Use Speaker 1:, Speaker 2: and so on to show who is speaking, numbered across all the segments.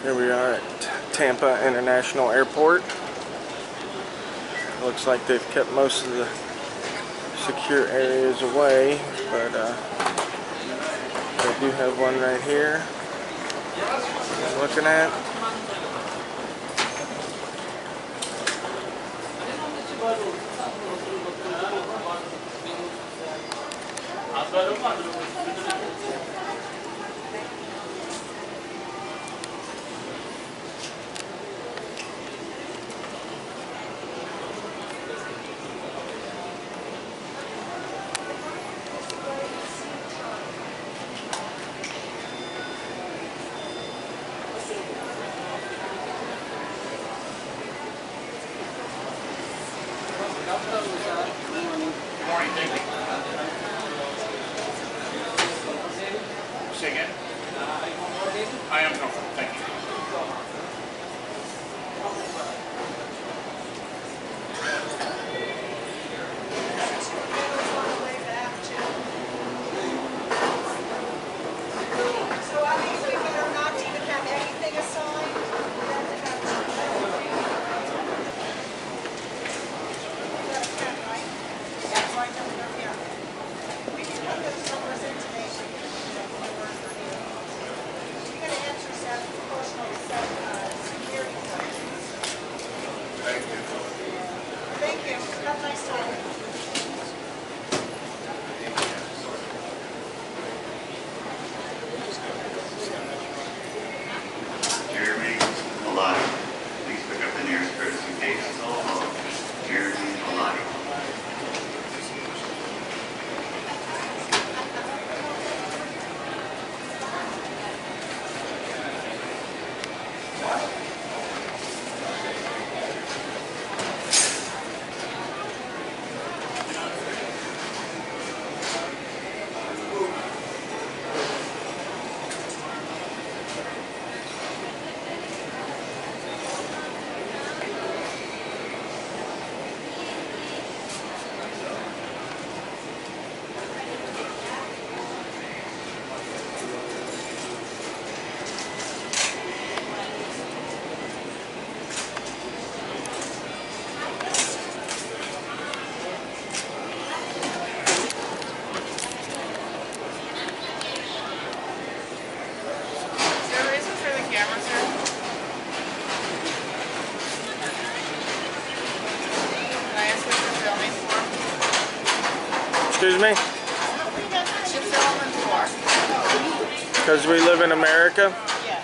Speaker 1: Here we are at Tampa International Airport. Looks like they've kept most of the secure areas away, but they do have one right here I'm looking at.
Speaker 2: Say again? I am comfortable, thank you.
Speaker 3: So I think we better not even have anything assigned. That's good, right? That's right, yeah. We can put those numbers in today. You're going to answer some personal security questions.
Speaker 2: Thank you.
Speaker 3: Thank you. Have a nice time.
Speaker 4: Jeremy Malati. Please pick up the nearest courtesy gate. Jeremy Malati.
Speaker 5: Is there a reason for the camera, sir? Can I ask what you're filming for?
Speaker 1: Excuse me?
Speaker 5: What you filming for?
Speaker 1: Because we live in America.
Speaker 5: Yeah.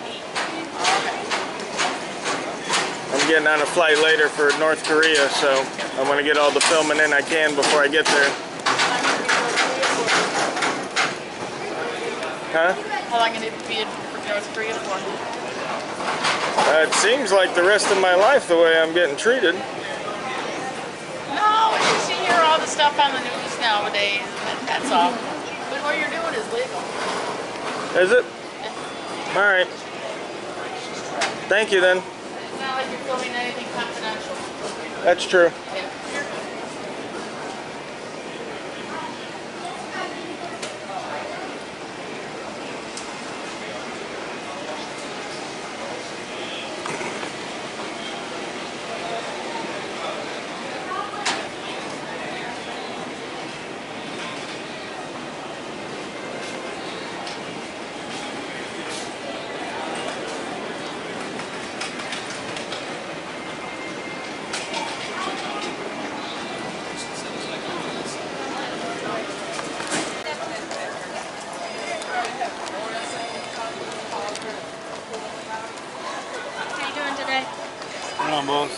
Speaker 1: I'm getting on a flight later for North Korea, so I want to get all the filming in I can before I get there. Huh?
Speaker 5: How long are you be in North Korea for?
Speaker 1: It seems like the rest of my life the way I'm getting treated.
Speaker 5: No, it's just you hear all the stuff on the news nowadays, and that's all. But what you're doing is legal.
Speaker 1: Is it? All right. Thank you then.
Speaker 5: It's not like you're filming anything confidential.
Speaker 1: That's true.
Speaker 5: Yeah. How you doing today?
Speaker 1: Come on, boss.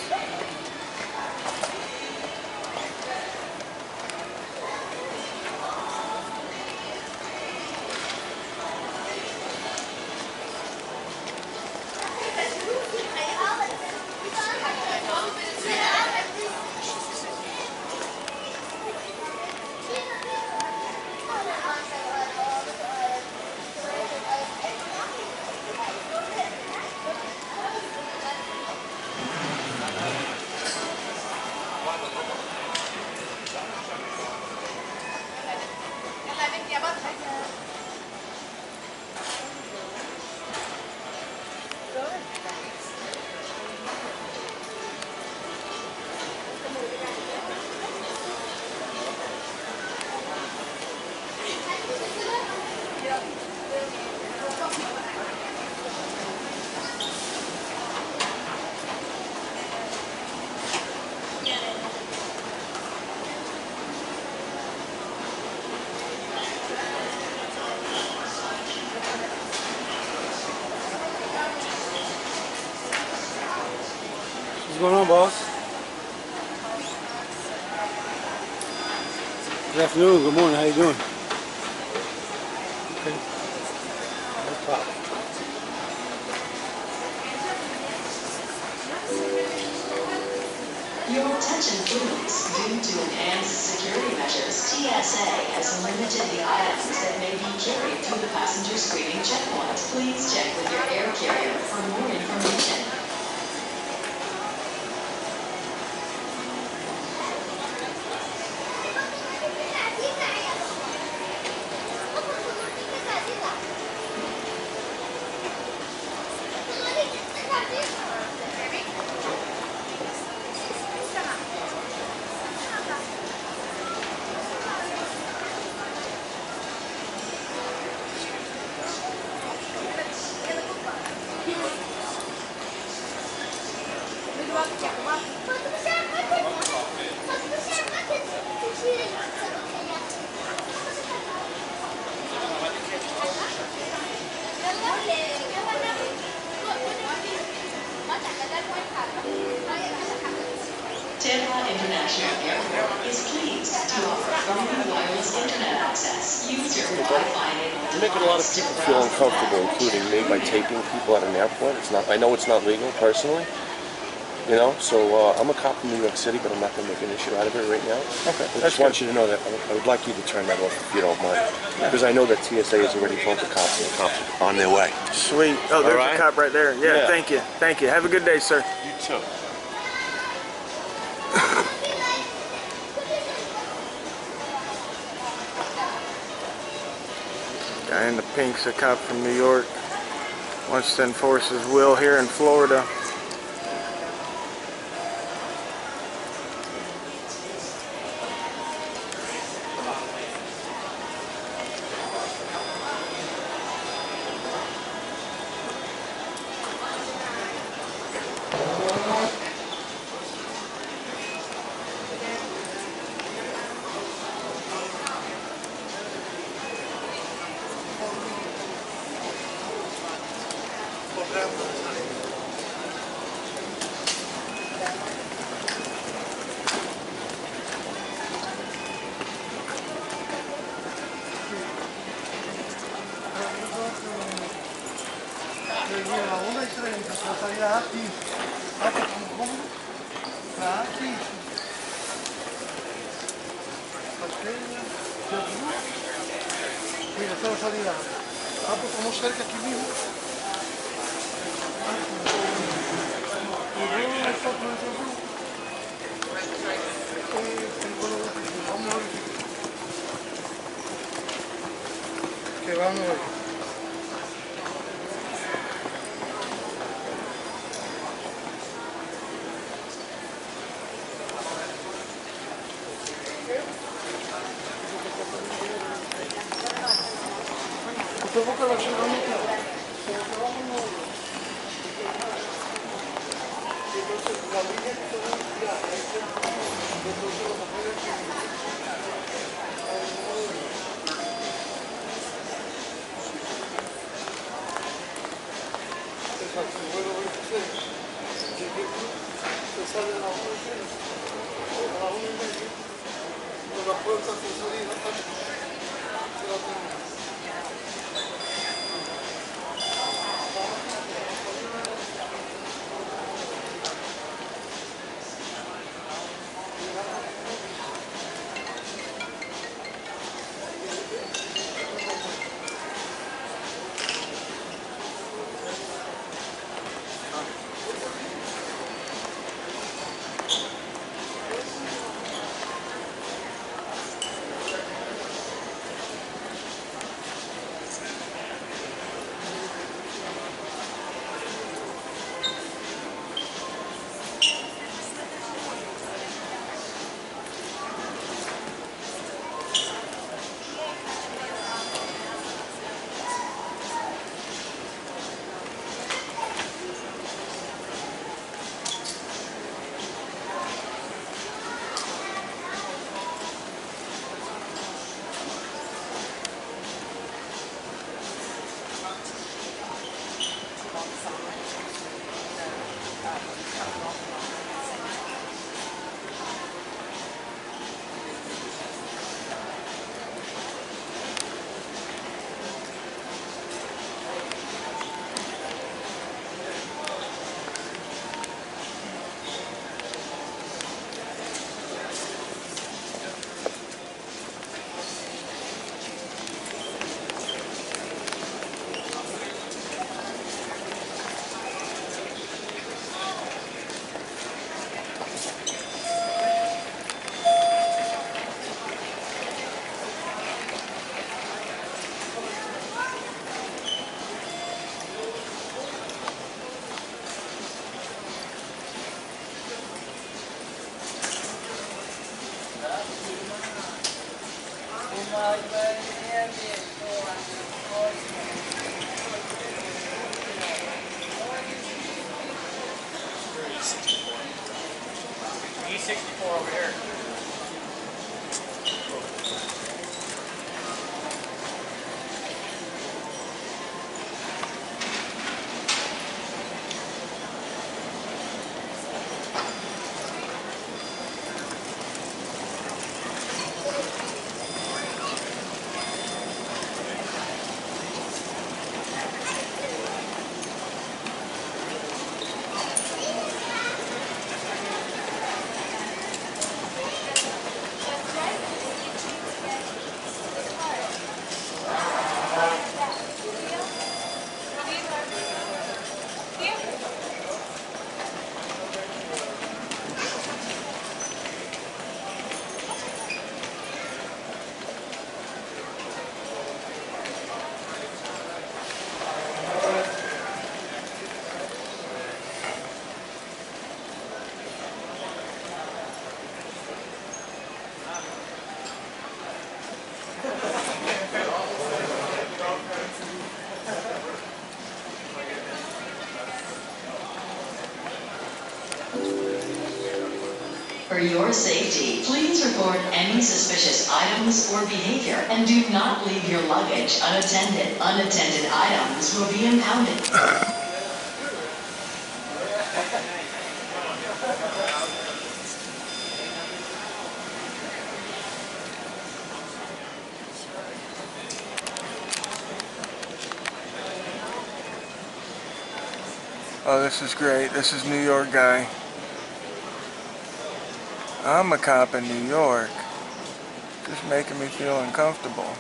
Speaker 6: What's going on, boss? Good afternoon, good morning, how you doing? Okay. No problem.
Speaker 7: Your attention please. Due to enhanced security measures, TSA has limited the items that may be carried through the passenger screening checkpoint. Please check with your air carrier for more information. Tampa International Airport is pleased to offer free wireless internet access. Use your Wi-Fi enabled
Speaker 8: You're making a lot of people feel uncomfortable, including me, by taping people at an airport. It's not. I know it's not legal personally. You know, so I'm a cop in New York City, but I'm not going to make an issue out of it right now.
Speaker 1: Okay,
Speaker 8: I just want you to know that I would like you to turn that off if you don't mind, because I know that TSA has already told the cops, and the cops are on their way.
Speaker 1: Sweet. Oh, there's
Speaker 8: right.
Speaker 1: a cop right there. Yeah,
Speaker 8: Yeah.
Speaker 1: thank you. Thank you. Have a good day, sir.
Speaker 8: You too.
Speaker 1: Guy in the pink's a cop from New York. Wants to enforce his will here in Florida.
Speaker 6: Mira, esta es la salida. Ah, pues como cerca aquí mismo. Y luego está por el otro. Vamos a ver. Que vamos a ver.
Speaker 2: 64 over here.
Speaker 7: For your safety, please report any suspicious items or behavior and do not leave your luggage unattended. Unattended items will be impounded.
Speaker 1: Oh, this is great. This is New York guy. I'm a cop in New York. Just making me feel uncomfortable.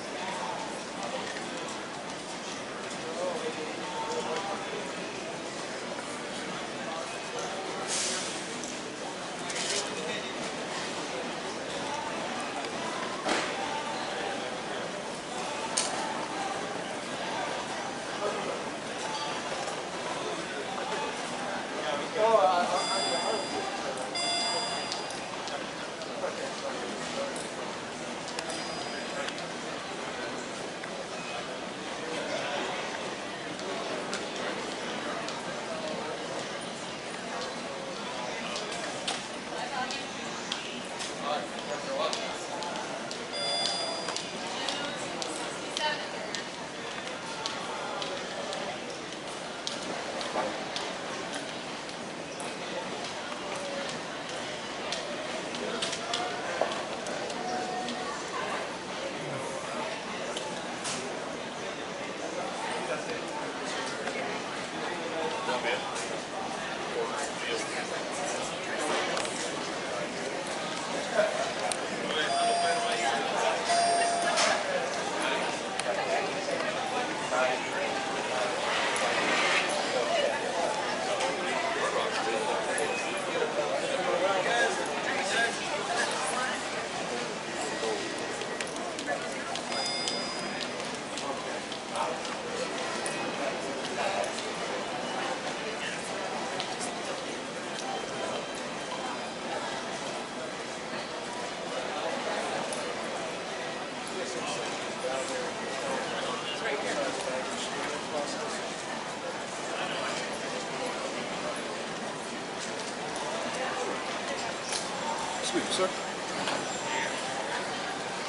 Speaker 6: Excuse me, sir.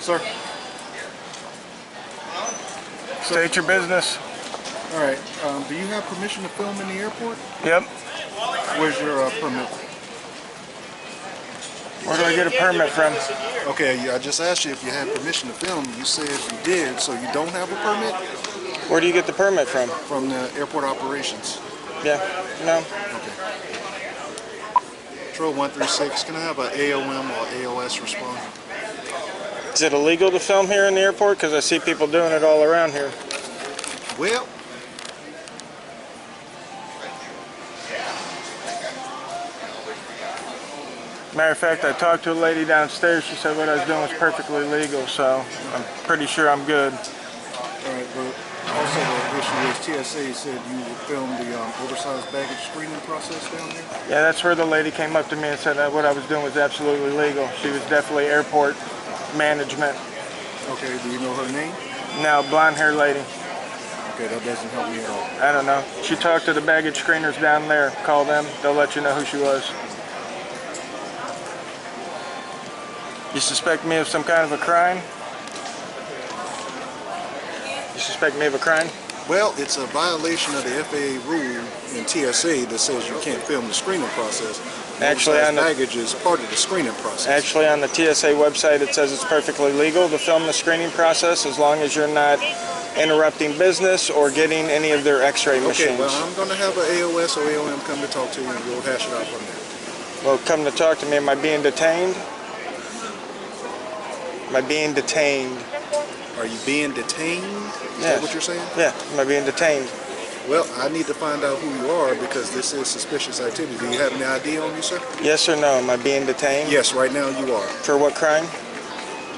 Speaker 6: Sir.
Speaker 1: State your business.
Speaker 6: All right. Do you have permission to film in the airport?
Speaker 1: Yep.
Speaker 6: Where's your permit?
Speaker 1: Where do I get a permit from?
Speaker 6: Okay, I just asked you if you had permission to film. You said you did, so you don't have a permit?
Speaker 1: Where do you get the permit from?
Speaker 6: From the airport operations.
Speaker 1: Yeah. No.
Speaker 6: Okay. Patrol 136, can I have an AOM or AOS respond?
Speaker 1: Is it illegal to film here in the airport? Because I see people doing it all around here.
Speaker 6: Well,
Speaker 1: Matter of fact, I talked to a lady downstairs. She said what I was doing was perfectly legal, so I'm pretty sure I'm good.
Speaker 6: all right, but also the issue is TSA said you would film the oversized baggage screening process down there.
Speaker 1: Yeah, that's where the lady came up to me and said that what I was doing was absolutely legal. She was definitely airport management.
Speaker 6: Okay, do you know her name?
Speaker 1: Now, blonde-haired lady.
Speaker 6: Okay, that doesn't help me at all.
Speaker 1: I don't know. She talked to the baggage screeners down there. Call them. They'll let you know who she was. You suspect me of some kind of a crime? You suspect me of a crime?
Speaker 6: Well, it's a violation of the FAA rule in TSA that says you can't film the screening process.
Speaker 1: Actually, on the
Speaker 6: baggage is part of the screening process.
Speaker 1: Actually, on the TSA website, it says it's perfectly legal to film the screening process as long as you're not interrupting business or getting any of their X-ray machines.
Speaker 6: Okay, well, I'm going to have an AOS or AOM come to talk to you, and we'll hash it out from there.
Speaker 1: Well, come to talk to me. Am I being detained? Am I being detained?
Speaker 6: Are you being detained? Is
Speaker 1: Yes.
Speaker 6: that what you're saying?
Speaker 1: Yeah. Am I being detained?
Speaker 6: Well, I need to find out who you are because this is suspicious activity. Do you have any ID on you, sir?
Speaker 1: Yes or no? Am I being detained?
Speaker 6: Yes, right now you are.
Speaker 1: For what crime?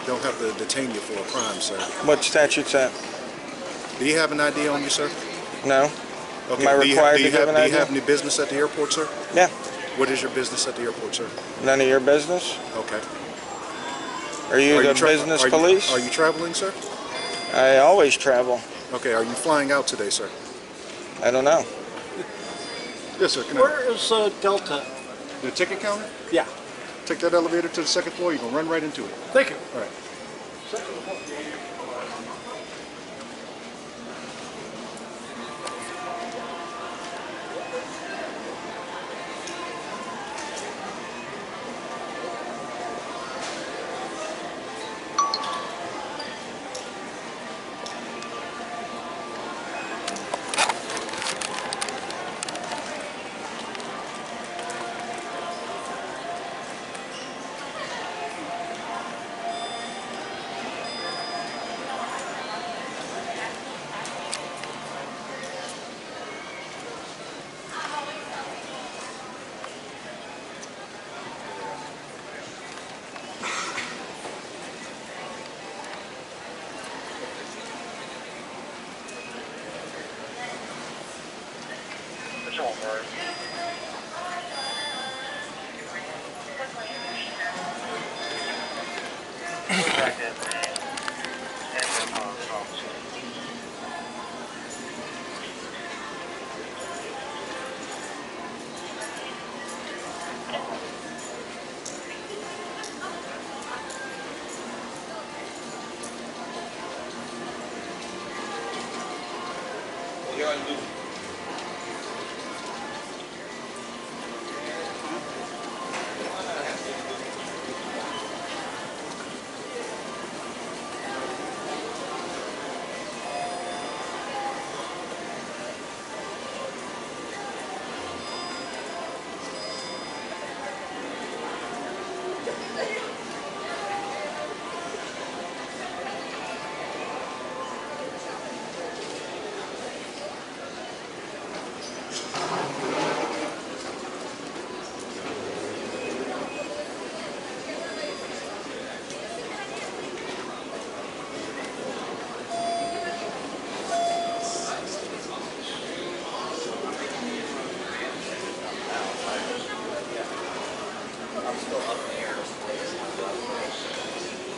Speaker 6: Don't have to detain you for a crime, sir.
Speaker 1: What statute's that?
Speaker 6: Do you have an ID on you, sir?
Speaker 1: No.
Speaker 6: Okay.
Speaker 1: Am I required to give an
Speaker 6: Do
Speaker 1: ID?
Speaker 6: you have any business at the airport, sir?
Speaker 1: Yeah.
Speaker 6: What is your business at the airport, sir?
Speaker 1: None of your business?
Speaker 6: Okay.
Speaker 1: Are you the business police?
Speaker 6: Are you traveling, sir?
Speaker 1: I always travel.
Speaker 6: Okay. Are you flying out today, sir?
Speaker 1: I don't know.
Speaker 6: Yes, sir. Can I?
Speaker 9: Where is Delta?
Speaker 6: The ticket counter?
Speaker 9: Yeah,
Speaker 6: Take that elevator to the second floor. You're going to run right into it.
Speaker 9: thank you.
Speaker 6: All right.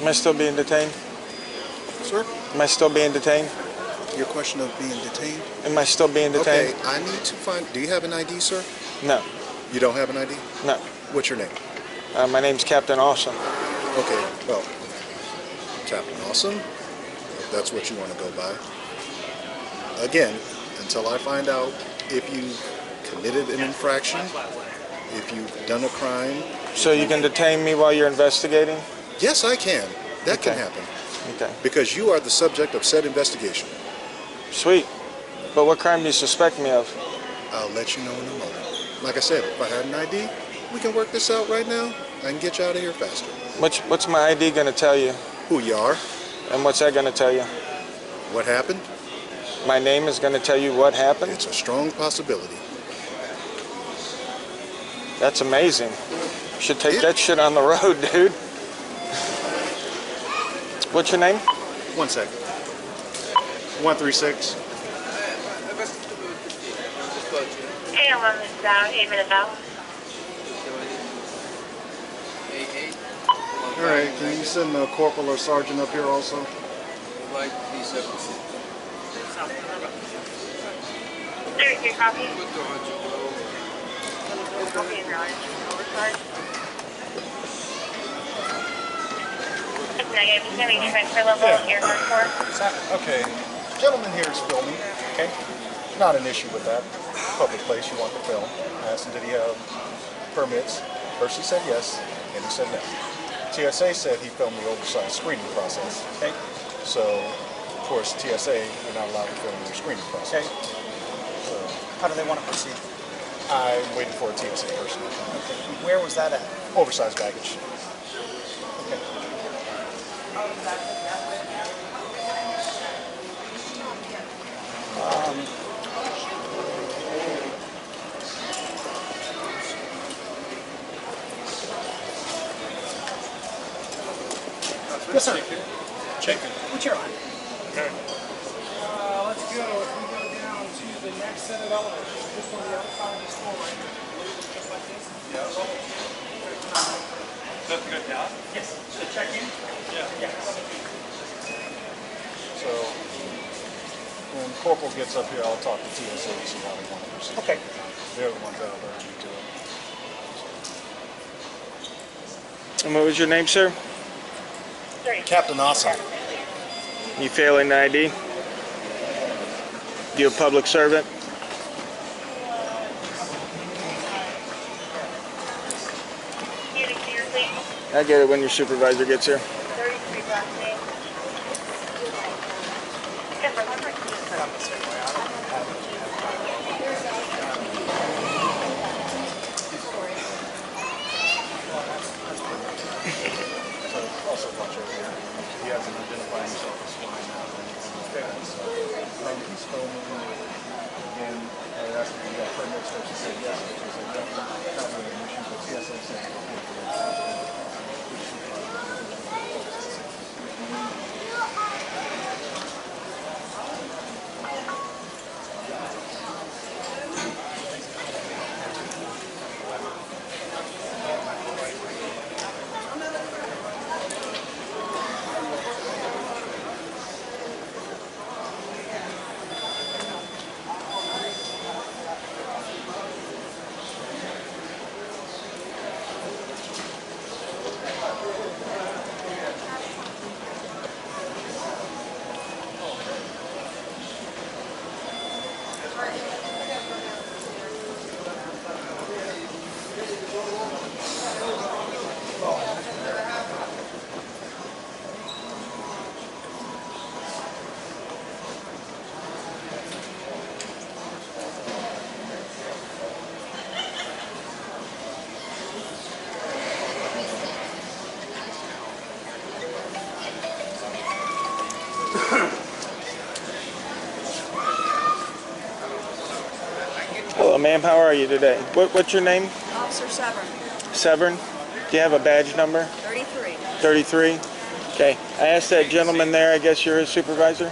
Speaker 1: Am I still being detained?
Speaker 6: Sir?
Speaker 1: Am I still being detained?
Speaker 6: Your question of being detained?
Speaker 1: Am I still being detained?
Speaker 6: Okay, I need to find... Do you have an ID, sir?
Speaker 1: No.
Speaker 6: You don't have an ID?
Speaker 1: No.
Speaker 6: What's your name?
Speaker 1: My name's Captain Awesome.
Speaker 6: Okay, well, Captain Awesome, if that's what you want to go by. Again, until I find out if you committed an infraction, if you've done a crime.
Speaker 1: So you can detain me while you're investigating?
Speaker 6: Yes, I can. That can
Speaker 1: Okay.
Speaker 6: happen.
Speaker 1: Okay.
Speaker 6: Because you are the subject of said investigation.
Speaker 1: Sweet. But what crime do you suspect me of?
Speaker 6: I'll let you know in a moment. Like I said, if I had an ID, we can work this out right now. I can get you out of here faster.
Speaker 1: What's my ID going to tell you?
Speaker 6: Who you are,
Speaker 1: And what's that going to tell you?
Speaker 6: what happened,
Speaker 1: My name is going to tell you what happened?
Speaker 6: it's a strong possibility.
Speaker 1: That's amazing. Should take that shit on the road, dude. What's your name?
Speaker 6: 1 second. 136.
Speaker 10: Hey, I'm on this down, 8 minutes out.
Speaker 6: All right, can you send a corporal or sergeant up here also?
Speaker 10: There's your copy. Copy and oversight. Negative. Is there any transfer level
Speaker 6: Yeah.
Speaker 10: you're for?
Speaker 6: Okay, gentleman here is filming. Okay, not an issue with that. Public place, you want to film. I asked him, did he have permits? First he said yes, and he said no. TSA said he filmed the oversized screening process. Okay, so of course TSA, you're not allowed to film your screening process.
Speaker 9: Okay.
Speaker 6: So
Speaker 9: How do they want to proceed?
Speaker 6: I'm waiting for a TSA person to come.
Speaker 9: Where was that at?
Speaker 6: Oversized baggage.
Speaker 9: Okay. Yes, sir.
Speaker 6: Chicken.
Speaker 9: What's your line?
Speaker 3: Let's go. If we go down to the next set of elevators, this one, the other side of the store right here. Just like this?
Speaker 2: Is that good now?
Speaker 3: Yes. The check-in?
Speaker 2: Yeah.
Speaker 3: Yes.
Speaker 6: So when Corporal gets up here, I'll talk to TSA and see how they want to proceed.
Speaker 9: Okay.
Speaker 6: They're the ones that alert me to it.
Speaker 1: And what was your name, sir?
Speaker 6: Captain Awesome.
Speaker 1: You failing the ID? You a public servant?
Speaker 10: Unit clear, please.
Speaker 1: I get it when your supervisor gets here.
Speaker 10: 33 last name. Timber.
Speaker 6: So also watch over here. He hasn't identified himself as flying out or anything like that. So he's filming. Again, I asked him if he got permits, so she said yes. She said no, not really an issue, but TSA said it's okay.
Speaker 1: Hello, ma'am. How are you today? What's your name?
Speaker 11: Officer Severn,
Speaker 1: Severn. Do you have a badge number?
Speaker 11: 33.
Speaker 1: 33? Okay. I asked that gentleman there, I guess you're his supervisor?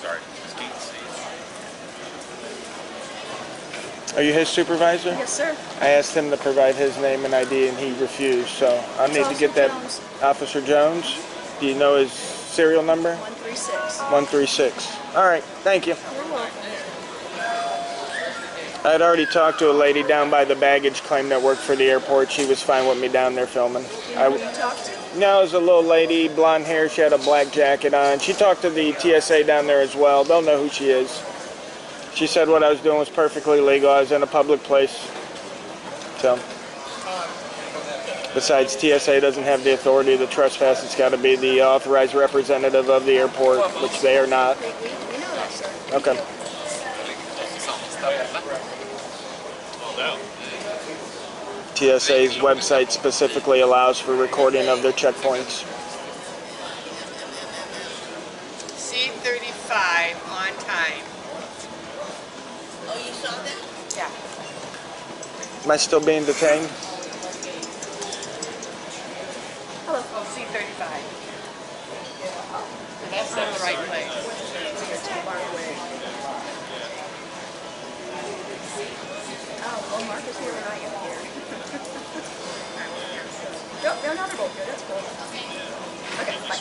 Speaker 2: Sorry.
Speaker 1: Are you his supervisor?
Speaker 11: Yes, sir.
Speaker 1: I asked him to provide his name and ID and he refused, so I'll need to get that.
Speaker 11: Jones.
Speaker 1: Officer Jones. Do you know his serial number?
Speaker 11: 136.
Speaker 1: 136. All right, thank you.
Speaker 11: You're welcome.
Speaker 1: I had already talked to a lady down by the baggage claim that worked for the airport. She was fine with me down there filming.
Speaker 11: You know who you talked to?
Speaker 1: No, it was a little lady, blonde hair. She had a black jacket on. She talked to the TSA down there as well. Don't know who she is. She said what I was doing was perfectly legal. I was in a public place. So, besides, TSA doesn't have the authority to trespass. It's got to be the authorized representative of the airport, which they are not.
Speaker 11: We know that, sir.
Speaker 1: Okay. TSA's website specifically allows for recording of their checkpoints.
Speaker 5: C35 on time.
Speaker 11: Oh, you saw that?
Speaker 5: Yeah.
Speaker 1: Am I still being detained?
Speaker 11: Hello.
Speaker 5: Oh, C35. That's not the right place.
Speaker 11: Oh, well, Mark is here and I am here. No, they're not both good. That's cool. Okay, bye.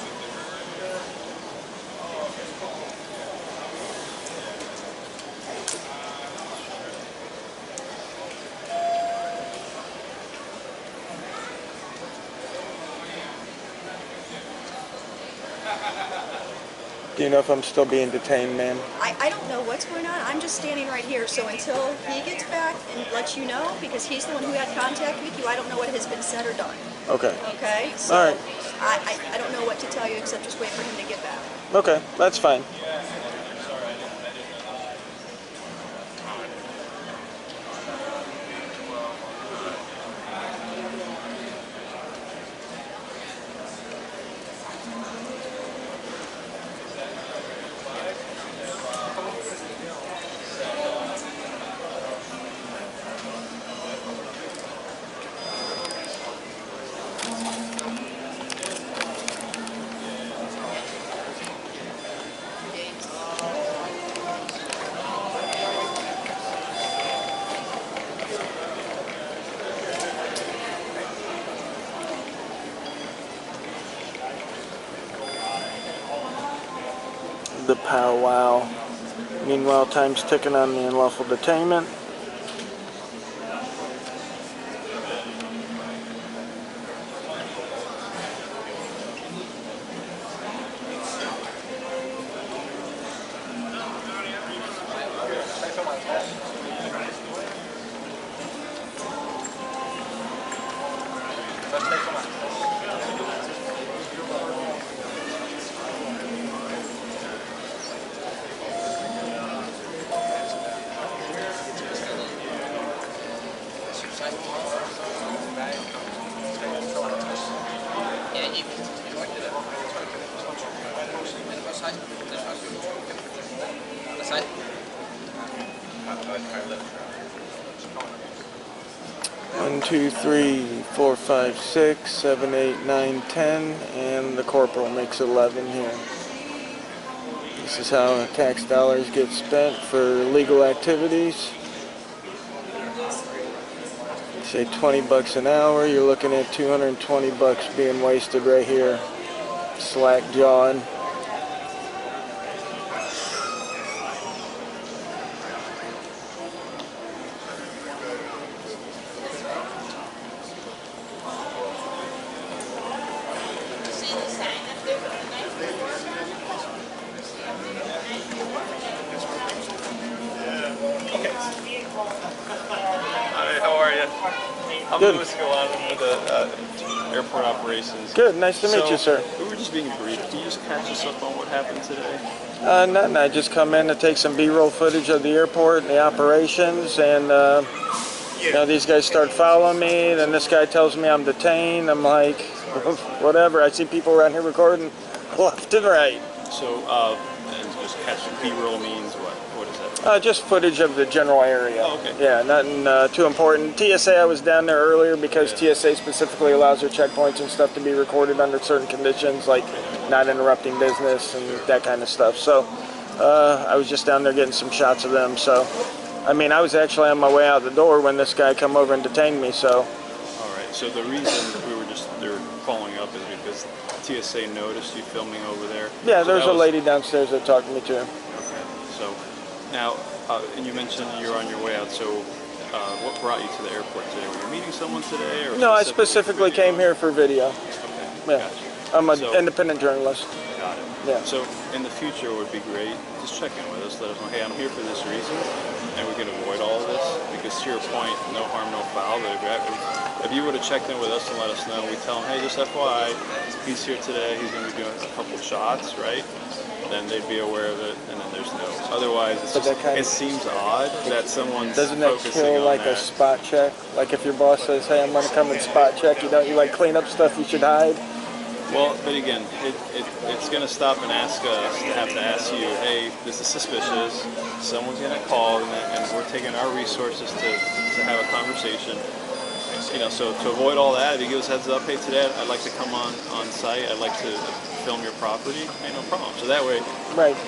Speaker 1: Do you know if I'm still being detained, ma'am?
Speaker 11: I don't know what's going on. I'm just standing right here. So until he gets back and lets you know, because he's the one who had contact with you, I don't know what has been said or done.
Speaker 1: Okay.
Speaker 11: Okay? So
Speaker 1: All right.
Speaker 11: I don't know what to tell you except just wait for him to get back.
Speaker 1: Okay, that's fine. The powwow. Meanwhile, time's ticking on the unlawful detainment. One, 2, 3, 4, 5, 6, 7, 8, 9, 10, and the corporal makes 11 here. This is how tax dollars get spent for legal activities. Say 20 bucks an hour, you're looking at 220 bucks being wasted right here. Slack jawing.
Speaker 12: Hi, how are you? I'm
Speaker 1: Good.
Speaker 12: Louis Galan with the airport operations.
Speaker 1: Good, nice to meet you, sir.
Speaker 12: We were just being brief. Can you just catch us up on what happened today?
Speaker 1: Nothing. I just come in to take some B-roll footage of the airport and the operations, and you know, these guys start following me. Then this guy tells me I'm detained. I'm like, whatever. I see people around here recording left and right.
Speaker 12: So, and just catch B-roll means what? What is that?
Speaker 1: Just footage of the general area.
Speaker 12: Oh, okay.
Speaker 1: Yeah, nothing too important. TSA, I was down there earlier because TSA specifically allows their checkpoints and stuff to be recorded under certain conditions, like not interrupting business and that kind of stuff. So I was just down there getting some shots of them. So, I mean, I was actually on my way out the door when this guy come over and detained me. So.
Speaker 12: All right. So the reason they were following up is because TSA noticed you filming over there.
Speaker 1: Yeah,
Speaker 12: so
Speaker 1: there's a lady downstairs that talked me to.
Speaker 12: Okay. So now, and you mentioned you're on your way out. So what brought you to the airport today? Were you meeting someone today? Or
Speaker 1: No, I specifically came here for video.
Speaker 12: Okay.
Speaker 1: Yeah.
Speaker 12: Gotcha.
Speaker 1: I'm an independent journalist.
Speaker 12: Got it.
Speaker 1: Yeah.
Speaker 12: So in the future, it would be great. Just check in with us. Let us know, hey, I'm here for this reason, and we can avoid all of this. Because to your point, no harm, no foul. But if you would have checked in with us and let us know, we tell them, hey, just FYI, he's here today. He's going to be doing a couple shots, right? Then they'd be aware of it, and then there's no. Otherwise, it's just, it seems odd that someone's
Speaker 1: doesn't that
Speaker 12: focusing
Speaker 1: feel
Speaker 12: on
Speaker 1: like
Speaker 12: that.
Speaker 1: a spot check? Like if your boss says, hey, I'm going to come and spot check, you like clean up stuff you should hide?
Speaker 12: Well, but again, it's going to stop and ask us to have to ask you, hey, this is suspicious. Someone's going to call, and we're taking our resources to have a conversation. You know, so to avoid all that, if you give us a heads up, hey, today I'd like to come on site. I'd like to film your property. Hey, no problem. So that way,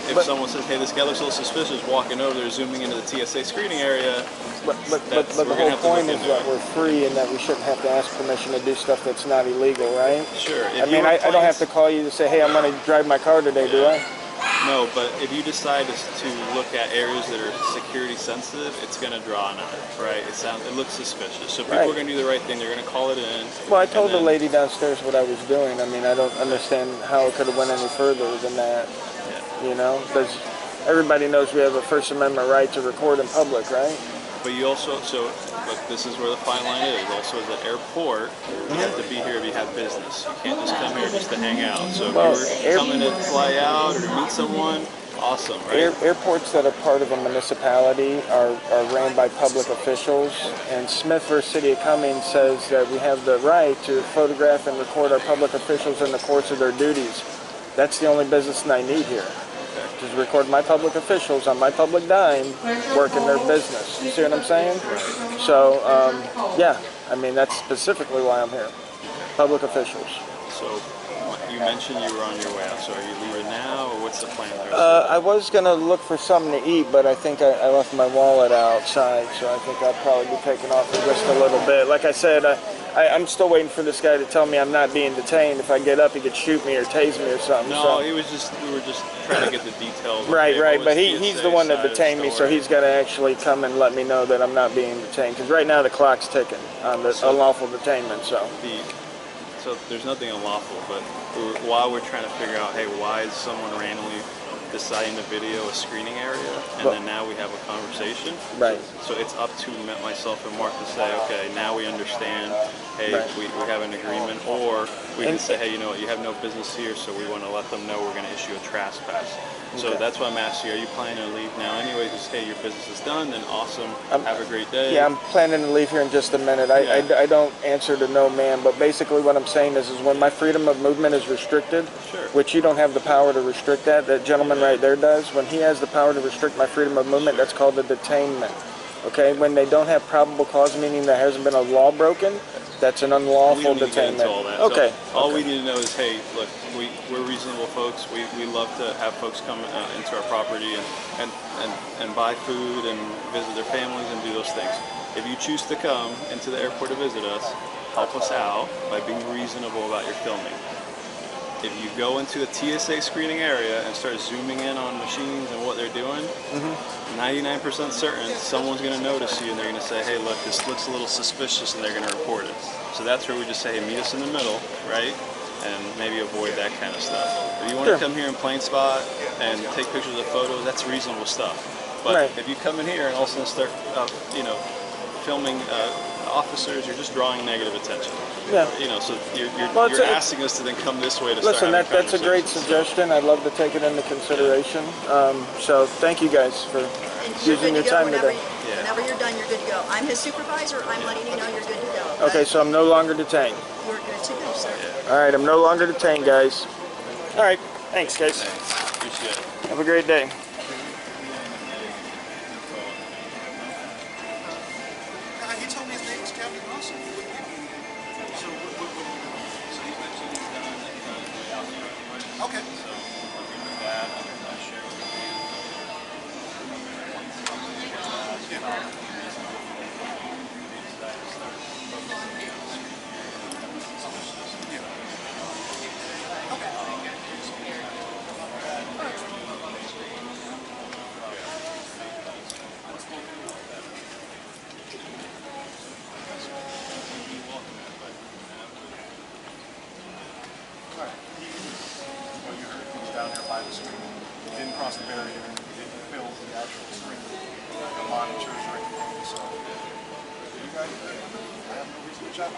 Speaker 12: if someone says, hey, this guy looks a little suspicious, walking over there, zooming into the TSA screening area.
Speaker 1: But the whole point is that we're free and that we shouldn't have to ask permission to do stuff that's not illegal, right?
Speaker 12: Sure.
Speaker 1: I mean, I don't have to call you to say, hey, I'm going to drive my car today, do I?
Speaker 12: No, but if you decide to look at areas that are security sensitive, it's going to draw an eye, right? It looks suspicious. So people are going to do the right thing. They're going to call it in.
Speaker 1: Well, I told the lady downstairs what I was doing. I mean, I don't understand how it could have went any further than that.
Speaker 12: Yeah.
Speaker 1: You know, because everybody knows we have a First Amendment right to record in public, right?
Speaker 12: But you also, but this is where the fine line is. Also, as an airport, you have to be here if you have business. You can't just come here just to hang out. So if you're coming to fly out or to meet someone, awesome, right?
Speaker 1: Airports that are part of a municipality are ran by public officials, and Smith versus City of Cummings says that we have the right to photograph and record our public officials in the course of their duties. That's the only business I need here. Just record my public officials on my public dime working their business. You see what I'm saying? So, yeah, I mean, that's specifically why I'm here. Public officials.
Speaker 12: So you mentioned you were on your way out. So are you leaving now, or what's the plan there?
Speaker 1: I was going to look for something to eat, but I think I left my wallet outside, so I think I'll probably be taking off in just a little bit. Like I said, I'm still waiting for this guy to tell me I'm not being detained. If I get up, he could shoot me or tase me or something.
Speaker 12: No,
Speaker 1: so.
Speaker 12: we were just trying to get the details.
Speaker 1: Right,
Speaker 12: okay,
Speaker 1: right, but he's the one that detained me, so
Speaker 12: story.
Speaker 1: he's got to actually come and let me know that I'm not being detained. Because right now the clock's ticking on the unlawful detainment.
Speaker 12: So there's nothing unlawful, but while we're trying to figure out, hey, why is someone randomly deciding to video a screening area, and then now we have a conversation.
Speaker 1: Right.
Speaker 12: So it's up to myself and Mark to say, okay, now we understand, hey, we have an agreement, or we can say, hey, you know what, you have no business here, so we want to let them know we're going to issue a trespass. So that's why I'm asking you, are you planning to leave now anyway? Just, hey, your business is done, then awesome, have a great day.
Speaker 1: Yeah, I'm planning to leave here in just a minute. I don't answer to no man, but basically what I'm saying is when my freedom of movement is restricted, which you don't have the power to restrict that gentleman right there does, when he has the power to restrict my freedom of movement, that's called a detainment. Okay, when they don't have probable cause, meaning there hasn't been a law broken, that's an unlawful detainment.
Speaker 12: All that.
Speaker 1: Okay.
Speaker 12: So all we need to know is, hey, look, we're reasonable folks. We love to have folks come into our property and buy food and visit their families and do those things. If you choose to come into the airport to visit us, help us out by being reasonable about your filming. If you go into a TSA screening area and start zooming in on machines and what they're doing, 99% certain someone's going to notice you and they're going to say, hey, look, this looks a little suspicious, and they're going to report it. So that's where we just say, hey, meet us in the middle, right? And maybe avoid that kind of stuff. If you want to come here in plain spot and take pictures of photos, that's reasonable stuff. But if you come in here and all of a sudden start, filming officers, you're just drawing negative attention.
Speaker 1: Yeah.
Speaker 12: So you're asking us to then come this way to start having
Speaker 1: that's a great suggestion. I'd love to take it into consideration. So thank you guys for using your time today.
Speaker 11: Whenever you're done, you're good to go. I'm his supervisor. I'm letting you know you're good to go.
Speaker 1: Okay, so I'm no longer detained.
Speaker 11: You're good to go, sir.
Speaker 1: All right, I'm no longer detained, guys. All right, thanks, guys.
Speaker 12: Appreciate it.
Speaker 1: Have a great day.
Speaker 9: He told me his name was Captain Awesome. So he mentioned he's done anyway. Okay. So with that, I'll share with down there by the screen. He didn't cross the barrier, he didn't fill the actual screen, the monitors or anything. So you guys have no reason to check.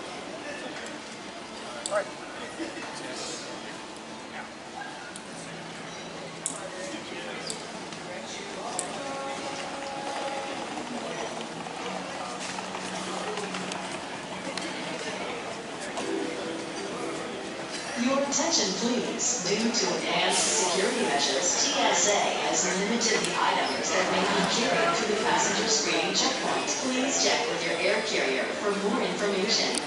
Speaker 9: All right.
Speaker 7: Your attention, please. Due to enhanced security measures, TSA has limited the items that may be carried to the passenger screening checkpoint. Please check with your air carrier for more information.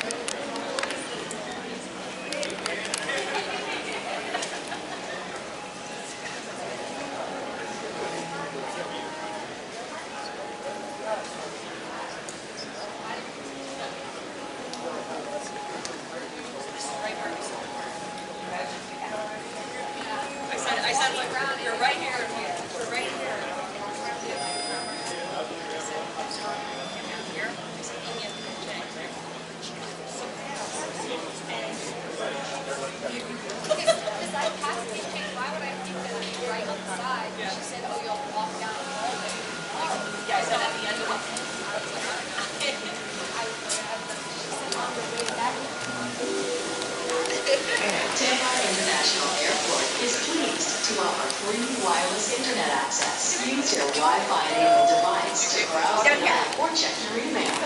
Speaker 11: I said, look, you're right here. You're right here.
Speaker 7: to offer free wireless internet access. Use your Wi-Fi enabled device to browse the net or check your email.